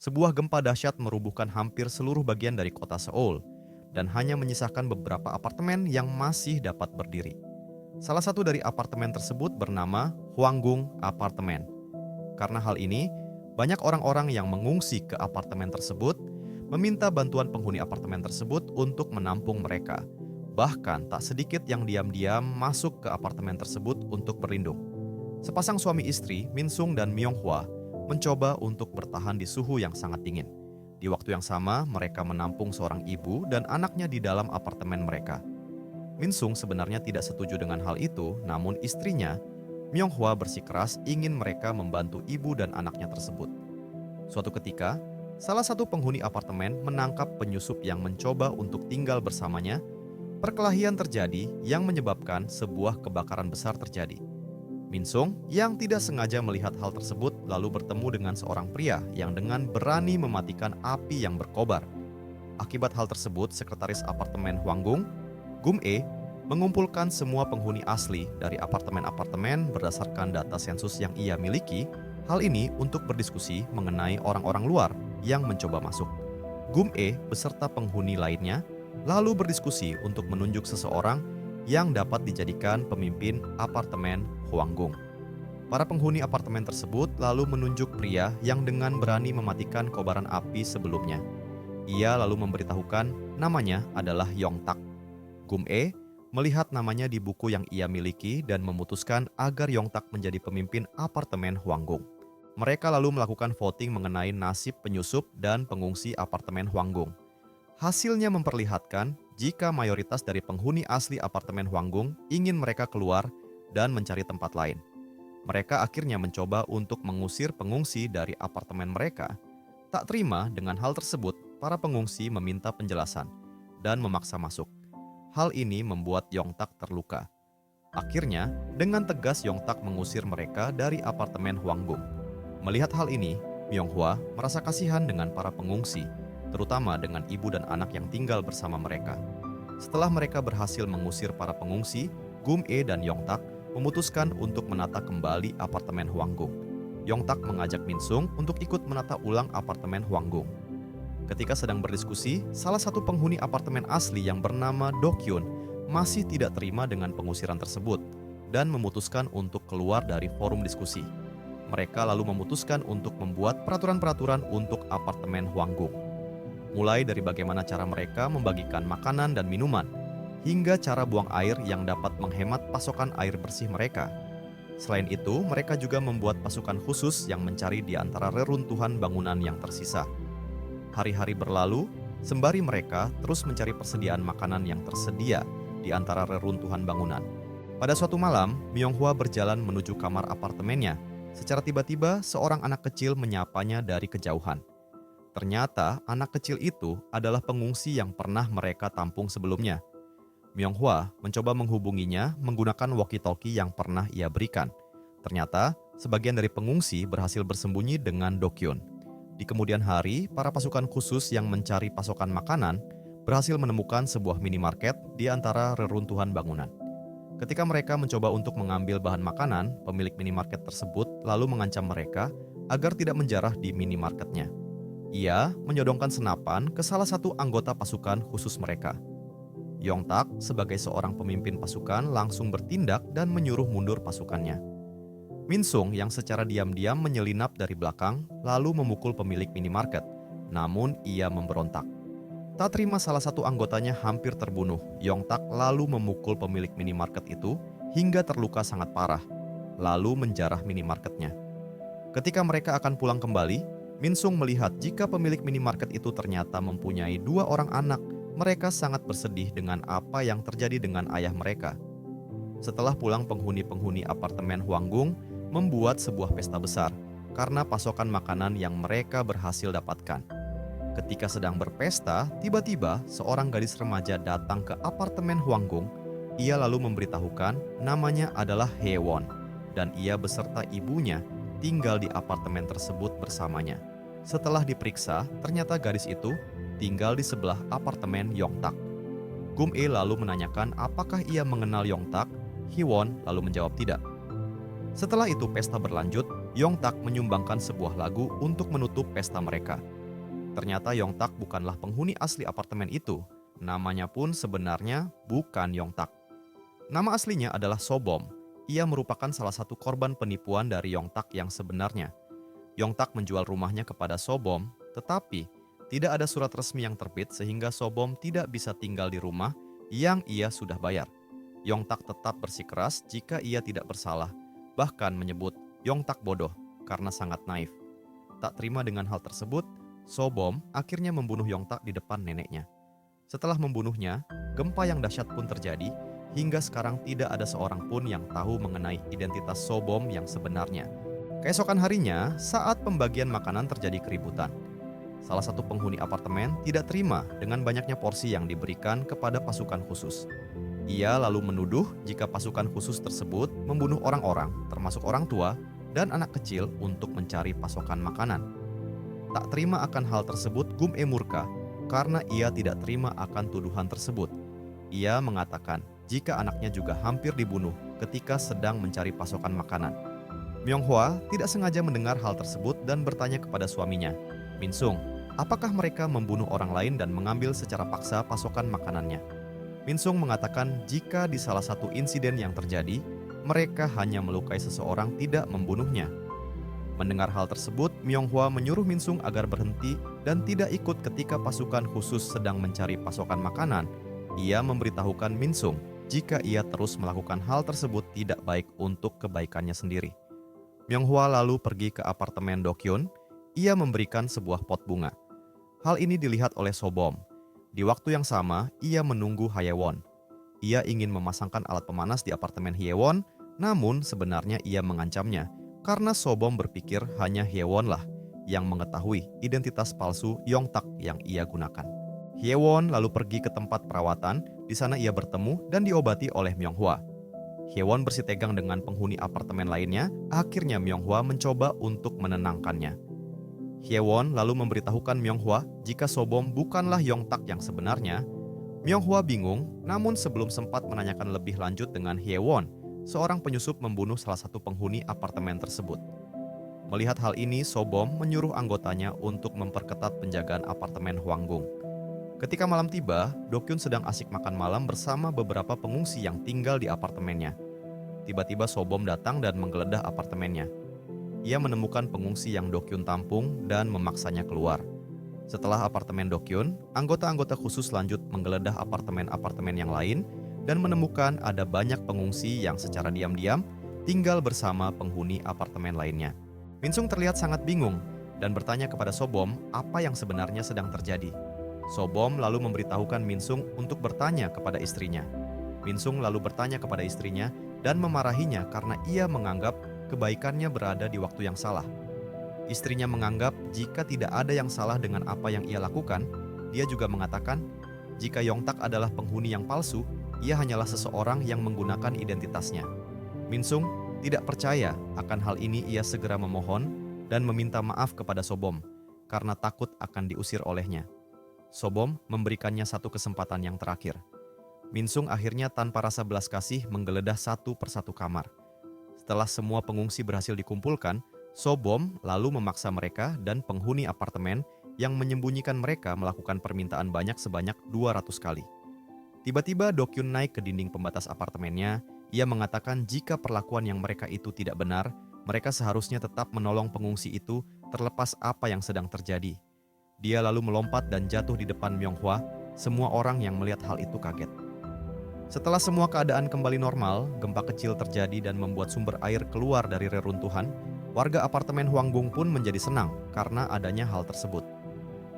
Sebuah gempa dahsyat merubuhkan hampir seluruh bagian dari kota Seoul dan hanya menyisakan beberapa apartemen yang masih dapat berdiri. Salah satu dari apartemen tersebut bernama Hwanggung Apartemen. Karena hal ini, banyak orang-orang yang mengungsi ke apartemen tersebut meminta bantuan penghuni apartemen tersebut untuk menampung mereka. Bahkan tak sedikit yang diam-diam masuk ke apartemen tersebut untuk berlindung. Sepasang suami istri, Min Sung dan Myung Hwa, mencoba untuk bertahan di suhu yang sangat dingin. Di waktu yang sama, mereka menampung seorang ibu dan anaknya di dalam apartemen mereka. Min Sung sebenarnya tidak setuju dengan hal itu, namun istrinya, Myung Hwa, bersikeras ingin mereka membantu ibu dan anaknya tersebut. Suatu ketika, salah satu penghuni apartemen menangkap penyusup yang mencoba untuk tinggal bersamanya. Perkelahian terjadi yang menyebabkan sebuah kebakaran besar terjadi. Min Sung yang tidak sengaja melihat hal tersebut lalu bertemu dengan seorang pria yang dengan berani mematikan api yang berkobar. Akibat hal tersebut, sekretaris apartemen Hwanggung, Gum-e, mengumpulkan semua penghuni asli dari apartemen-apartemen berdasarkan data sensus yang ia miliki, hal ini untuk berdiskusi mengenai orang-orang luar yang mencoba masuk. Gum-e beserta penghuni lainnya lalu berdiskusi untuk menunjuk seseorang yang dapat dijadikan pemimpin apartemen Hwanggung. Para penghuni apartemen tersebut lalu menunjuk pria yang dengan berani mematikan kobaran api sebelumnya. Ia lalu memberitahukan namanya adalah Yong-tak. Gum-e melihat namanya di buku yang ia miliki dan memutuskan agar Yong-tak menjadi pemimpin apartemen Hwanggung. Mereka lalu melakukan voting mengenai nasib penyusup dan pengungsi apartemen Hwanggung. Hasilnya memperlihatkan jika mayoritas dari penghuni asli apartemen Hwanggung ingin mereka keluar dan mencari tempat lain. Mereka akhirnya mencoba untuk mengusir pengungsi dari apartemen mereka. Tak terima dengan hal tersebut, para pengungsi meminta penjelasan dan memaksa masuk. Hal ini membuat Yong-tak terluka. Akhirnya, dengan tegas Yong-tak mengusir mereka dari apartemen Hwanggung. Melihat hal ini, Myung Hwa merasa kasihan dengan para pengungsi, terutama dengan ibu dan anak yang tinggal bersama mereka. Setelah mereka berhasil mengusir para pengungsi, Gum-e dan Yong-tak memutuskan untuk menata kembali apartemen Hwanggung. Yong-tak mengajak Min Sung untuk ikut menata ulang apartemen Hwanggung. Ketika sedang berdiskusi, salah satu penghuni apartemen asli yang bernama Do-kyun masih tidak terima dengan pengusiran tersebut dan memutuskan untuk keluar dari forum diskusi. Mereka lalu memutuskan untuk membuat peraturan-peraturan untuk apartemen Hwanggung. Mulai dari bagaimana cara mereka membagikan makanan dan minuman, hingga cara buang air yang dapat menghemat pasokan air bersih mereka. Selain itu, mereka juga membuat pasukan khusus yang mencari di antara reruntuhan bangunan yang tersisa. Hari-hari berlalu, sembari mereka terus mencari persediaan makanan yang tersedia di antara reruntuhan bangunan. Pada suatu malam, Myung Hwa berjalan menuju kamar apartemennya. Secara tiba-tiba, seorang anak kecil menyapanya dari kejauhan. Ternyata anak kecil itu adalah pengungsi yang pernah mereka tampung sebelumnya. Myung Hwa mencoba menghubunginya menggunakan walkie-talkie yang pernah ia berikan. Ternyata sebagian dari pengungsi berhasil bersembunyi dengan Do-kyun. Di kemudian hari, para pasukan khusus yang mencari pasokan makanan berhasil menemukan sebuah minimarket di antara reruntuhan bangunan. Ketika mereka mencoba untuk mengambil bahan makanan, pemilik minimarket tersebut lalu mengancam mereka agar tidak menjarah di minimarketnya. Ia menyodongkan senapan ke salah satu anggota pasukan khusus mereka. Yong-tak sebagai seorang pemimpin pasukan langsung bertindak dan menyuruh mundur pasukannya. Min Sung yang secara diam-diam menyelinap dari belakang lalu memukul pemilik minimarket, namun ia memberontak. Tak terima salah satu anggotanya hampir terbunuh, Yong-tak lalu memukul pemilik minimarket itu hingga terluka sangat parah, lalu menjarah minimarketnya. Ketika mereka akan pulang kembali, Min Sung melihat jika pemilik minimarket itu ternyata mempunyai 2 orang anak. Mereka sangat bersedih dengan apa yang terjadi dengan ayah mereka. Setelah pulang, penghuni-penghuni apartemen Hwanggung membuat sebuah pesta besar karena pasokan makanan yang mereka berhasil dapatkan. Ketika sedang berpesta, tiba-tiba seorang gadis remaja datang ke apartemen Hwanggung. Ia lalu memberitahukan namanya adalah Hye-won dan ia beserta ibunya tinggal di apartemen tersebut bersamanya. Setelah diperiksa, ternyata gadis itu tinggal di sebelah apartemen Yong-tak. Gum-e lalu menanyakan apakah ia mengenal Yong-tak. Hye-won lalu menjawab tidak. Setelah itu pesta berlanjut, Yongtak menyumbangkan sebuah lagu untuk menutup pesta mereka. Ternyata Yongtak bukanlah penghuni asli apartemen itu. Namanya pun sebenarnya bukan Yongtak. Nama aslinya adalah Sobom. Ia merupakan salah satu korban penipuan dari Yongtak yang sebenarnya. Yongtak menjual rumahnya kepada Sobom, tetapi tidak ada surat resmi yang terbit sehingga Sobom tidak bisa tinggal di rumah yang ia sudah bayar. Yongtak tetap bersikeras jika ia tidak bersalah, bahkan menyebut Yongtak bodoh karena sangat naif. Tak terima dengan hal tersebut, Sobom akhirnya membunuh Yongtak di depan neneknya. Setelah membunuhnya, gempa yang dahsyat pun terjadi. Hingga sekarang tidak ada seorang pun yang tahu mengenai identitas Sobom yang sebenarnya. Keesokan harinya, saat pembagian makanan terjadi keributan. Salah satu penghuni apartemen tidak terima dengan banyaknya porsi yang diberikan kepada pasukan khusus. Ia lalu menuduh jika pasukan khusus tersebut membunuh orang-orang, termasuk orang tua dan anak kecil untuk mencari pasokan makanan. Tak terima akan hal tersebut, Gum-e murka karena ia tidak terima akan tuduhan tersebut. Ia mengatakan jika anaknya juga hampir dibunuh ketika sedang mencari pasokan makanan. Myonghwa tidak sengaja mendengar hal tersebut dan bertanya kepada suaminya, Minsung, apakah mereka membunuh orang lain dan mengambil secara paksa pasokan makanannya? Minsung mengatakan jika di salah satu insiden yang terjadi, mereka hanya melukai seseorang, tidak membunuhnya. Mendengar hal tersebut, Myonghwa menyuruh Minsung agar berhenti dan tidak ikut ketika pasukan khusus sedang mencari pasokan makanan. Ia memberitahukan Minsung jika ia terus melakukan hal tersebut tidak baik untuk kebaikannya sendiri. Myonghwa lalu pergi ke apartemen Dokyun. Ia memberikan sebuah pot bunga. Hal ini dilihat oleh Sobom. Di waktu yang sama, ia menunggu Haewon. Ia ingin memasangkan alat pemanas di apartemen Haewon, namun sebenarnya ia mengancamnya karena Sobom berpikir hanya Haewonlah yang mengetahui identitas palsu Yongtak yang ia gunakan. Haewon lalu pergi ke tempat perawatan. Di sana ia bertemu dan diobati oleh Myonghwa. Haewon bersitegang dengan penghuni apartemen lainnya. Akhirnya Myonghwa mencoba untuk menenangkannya. Haewon lalu memberitahukan Myonghwa jika Sobom bukanlah Yongtak yang sebenarnya. Myonghwa bingung, namun sebelum sempat menanyakan lebih lanjut dengan Haewon, seorang penyusup membunuh salah satu penghuni apartemen tersebut. Melihat hal ini, Sobom menyuruh anggotanya untuk memperketat penjagaan apartemen Hwanggung. Ketika malam tiba, Dokyun sedang asik makan malam bersama beberapa pengungsi yang tinggal di apartemennya. Tiba-tiba Sobom datang dan menggeledah apartemennya. Ia menemukan pengungsi yang Dokyun tampung dan memaksanya keluar. Setelah apartemen Dokyun, anggota-anggota khusus lanjut menggeledah apartemen-apartemen yang lain dan menemukan ada banyak pengungsi yang secara diam-diam tinggal bersama penghuni apartemen lainnya. Minsung terlihat sangat bingung dan bertanya kepada Sobom apa yang sebenarnya sedang terjadi. Sobom lalu memberitahukan Minsung untuk bertanya kepada istrinya. Minsung lalu bertanya kepada istrinya dan memarahinya karena ia menganggap kebaikannya berada di waktu yang salah. Istrinya menganggap jika tidak ada yang salah dengan apa yang ia lakukan. Dia juga mengatakan jika Yongtak adalah penghuni yang palsu, ia hanyalah seseorang yang menggunakan identitasnya. Minsung tidak percaya akan hal ini. Ia segera memohon dan meminta maaf kepada Sobom karena takut akan diusir olehnya. Sobom memberikannya satu kesempatan yang terakhir. Minsung akhirnya tanpa rasa belas kasih menggeledah satu persatu kamar. Setelah semua pengungsi berhasil dikumpulkan, Sobom lalu memaksa mereka dan penghuni apartemen yang menyembunyikan mereka melakukan permintaan banyak sebanyak 200 kali. Tiba-tiba Dokyun naik ke dinding pembatas apartemennya. Ia mengatakan jika perlakuan yang mereka itu tidak benar, mereka seharusnya tetap menolong pengungsi itu terlepas apa yang sedang terjadi. Dia lalu melompat dan jatuh di depan Myonghwa. Semua orang yang melihat hal itu kaget. Setelah semua keadaan kembali normal, gempa kecil terjadi dan membuat sumber air keluar dari reruntuhan. Warga apartemen Hwanggung pun menjadi senang karena adanya hal tersebut.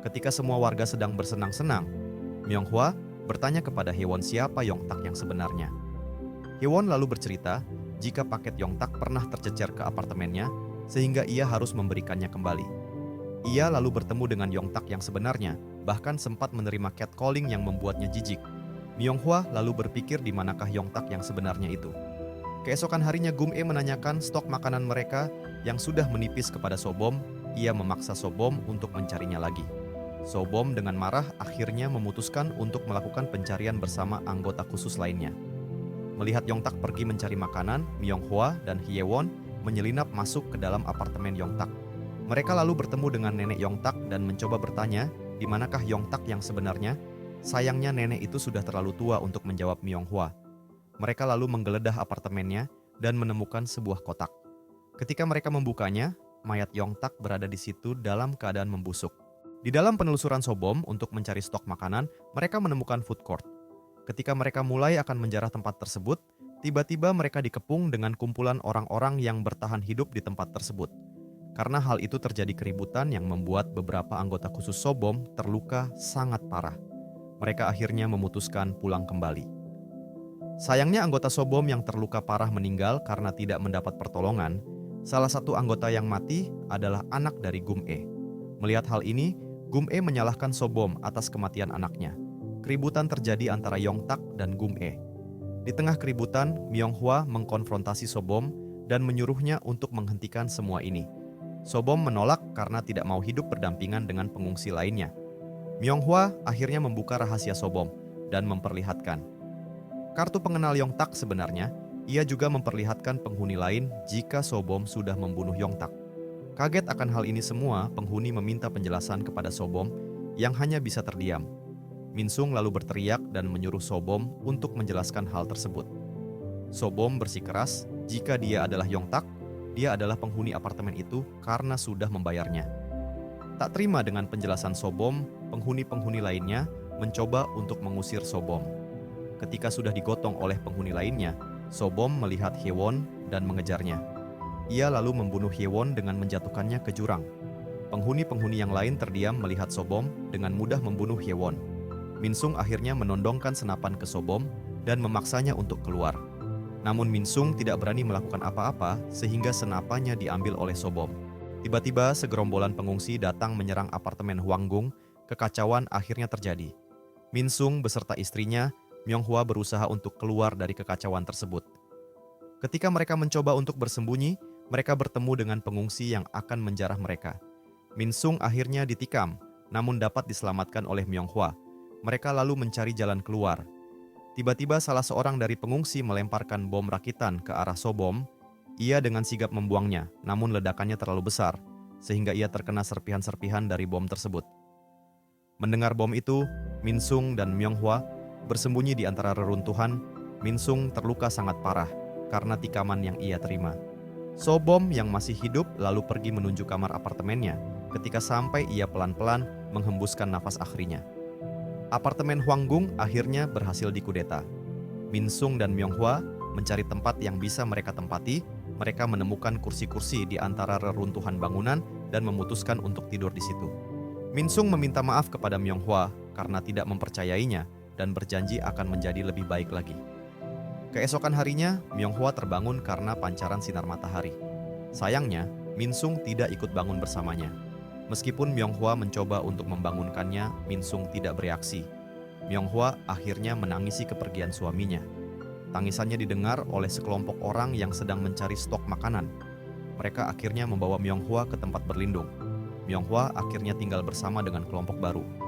Ketika semua warga sedang bersenang-senang, Myonghwa bertanya kepada Haewon siapa Yongtak yang sebenarnya. Haewon lalu bercerita jika paket Yongtak pernah tercecer ke apartemennya sehingga ia harus memberikannya kembali. Ia lalu bertemu dengan Yongtak yang sebenarnya, bahkan sempat menerima catcalling yang membuatnya jijik. Myonghwa lalu berpikir di manakah Yongtak yang sebenarnya itu. Keesokan harinya Gum-e menanyakan stok makanan mereka yang sudah menipis kepada Sobom. Ia memaksa Sobom untuk mencarinya lagi. Sobom dengan marah akhirnya memutuskan untuk melakukan pencarian bersama anggota khusus lainnya. Melihat Yongtak pergi mencari makanan, Myonghwa dan Haewon menyelinap masuk ke dalam apartemen Yongtak. Mereka lalu bertemu dengan nenek Yongtak dan mencoba bertanya, di manakah Yongtak yang sebenarnya? Sayangnya nenek itu sudah terlalu tua untuk menjawab Myonghwa. Mereka lalu menggeledah apartemennya dan menemukan sebuah kotak. Ketika mereka membukanya, mayat Yongtak berada di situ dalam keadaan membusuk. Di dalam penelusuran Sobom untuk mencari stok makanan, mereka menemukan food court. Ketika mereka mulai akan menjarah tempat tersebut, tiba-tiba mereka dikepung dengan kumpulan orang-orang yang bertahan hidup di tempat tersebut. Karena hal itu terjadi keributan yang membuat beberapa anggota khusus Sobom terluka sangat parah. Mereka akhirnya memutuskan pulang kembali. Sayangnya anggota Sobom yang terluka parah meninggal karena tidak mendapat pertolongan. Salah satu anggota yang mati adalah anak dari Gum-e. Melihat hal ini, Gum-e menyalahkan Sobom atas kematian anaknya. Keributan terjadi antara Yongtak dan Gum-e. Di tengah keributan, Myonghwa mengkonfrontasi Sobom dan menyuruhnya untuk menghentikan semua ini. Sobom menolak karena tidak mau hidup berdampingan dengan pengungsi lainnya. Myonghwa akhirnya membuka rahasia Sobom dan memperlihatkan. Kartu pengenal Yongtak sebenarnya, ia juga memperlihatkan penghuni lain jika Sobom sudah membunuh Yongtak. Kaget akan hal ini semua, penghuni meminta penjelasan kepada Sobom yang hanya bisa terdiam. Minsung lalu berteriak dan menyuruh Sobom untuk menjelaskan hal tersebut. Sobom bersikeras jika dia adalah Yongtak, dia adalah penghuni apartemen itu karena sudah membayarnya. Tak terima dengan penjelasan Sobom, penghuni-penghuni lainnya mencoba untuk mengusir Sobom. Ketika sudah digotong oleh penghuni lainnya, Sobom melihat Hyewon dan mengejarnya. Ia lalu membunuh Hyewon dengan menjatuhkannya ke jurang. Penghuni-penghuni yang lain terdiam melihat Sobom dengan mudah membunuh Hyewon. Minsung akhirnya menondongkan senapan ke Sobom dan memaksanya untuk keluar. Namun Minsung tidak berani melakukan apa-apa sehingga senapannya diambil oleh Sobom. Tiba-tiba segerombolan pengungsi datang menyerang apartemen Hwanggung. Kekacauan akhirnya terjadi. Minsung beserta istrinya, Myonghwa berusaha untuk keluar dari kekacauan tersebut. Ketika mereka mencoba untuk bersembunyi, mereka bertemu dengan pengungsi yang akan menjarah mereka. Minsung akhirnya ditikam, namun dapat diselamatkan oleh Myonghwa. Mereka lalu mencari jalan keluar. Tiba-tiba salah seorang dari pengungsi melemparkan bom rakitan ke arah Sobom. Ia dengan sigap membuangnya, namun ledakannya terlalu besar, sehingga ia terkena serpihan-serpihan dari bom tersebut. Mendengar bom itu, Minsung dan Myonghwa bersembunyi di antara reruntuhan. Minsung terluka sangat parah karena tikaman yang ia terima. Sobom yang masih hidup lalu pergi menuju kamar apartemennya. Ketika sampai, ia pelan-pelan menghembuskan nafas akhirnya. Apartemen Hwanggung akhirnya berhasil dikudeta. Minsung dan Myonghwa mencari tempat yang bisa mereka tempati. Mereka menemukan kursi-kursi di antara reruntuhan bangunan dan memutuskan untuk tidur di situ. Minsung meminta maaf kepada Myonghwa karena tidak mempercayainya dan berjanji akan menjadi lebih baik lagi. Keesokan harinya, Myonghwa terbangun karena pancaran sinar matahari. Sayangnya, Minsung tidak ikut bangun bersamanya. Meskipun Myonghwa mencoba untuk membangunkannya, Minsung tidak bereaksi. Myonghwa akhirnya menangisi kepergian suaminya. Tangisannya didengar oleh sekelompok orang yang sedang mencari stok makanan. Mereka akhirnya membawa Myonghwa ke tempat berlindung. Myonghwa akhirnya tinggal bersama dengan kelompok baru.